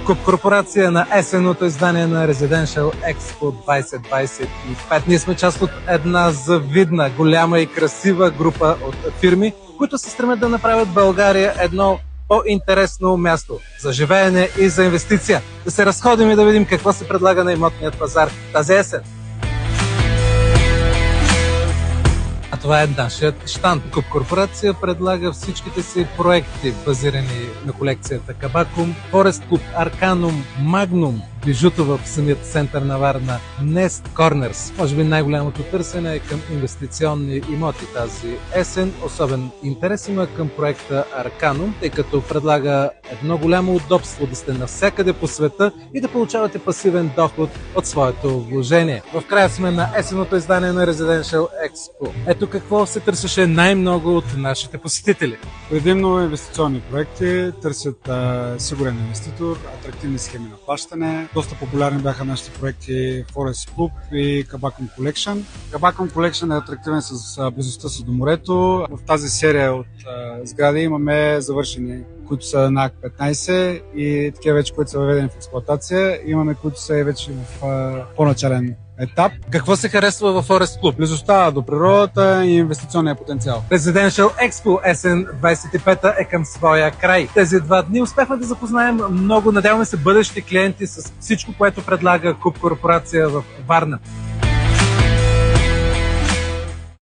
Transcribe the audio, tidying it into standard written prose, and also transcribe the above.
Куп Корпорация на есенното издание на Residential Expo 2025. Ние сме част от една завидна, голяма и красива група от фирми, които се стремят да направят България едно по-интересно място за живеене и за инвестиция. Да се разходим и да видим какво се предлага на имотният пазар тази есен. А това е нашият щанд. Куп Корпорация предлага всичките си проекти, базирани на колекцията Кабакум, Форест Куп, Арканум, Магнум, бижуто в самият център на Варна, Nest Corners. Може би най-голямото търсене е към инвестиционни имоти тази есен. Особен интерес има към проекта Арканум, тъй като предлага едно голямо удобство да сте навсякъде по света и да получавате пасивен доход от своето вложение. В края сме на есенното издание на Residential Expo. Ето какво се търсеше най-много от нашите посетители. Предимно инвестиционни проекти, търсят сигурен инвеститор, атрактивни схеми на плащане. Доста популярни бяха нашите проекти Forest Club и Kabacom Collection. Kabacom Collection е атрактивен с близостта си до морето. В тази серия от сгради имаме завършени, които са на АК 15 и такива вече, които са въведени в експлоатация. Имаме, които са вече в по-начален етап. Какво се харесва в Forest Club? Близостта до природата и инвестиционния потенциал. Residential Expo есен 25 е към своя край. Тези 2 дни успяхме да запознаем много, надяваме се, бъдещи клиенти с всичко, което предлага Куп Корпорация в Варна.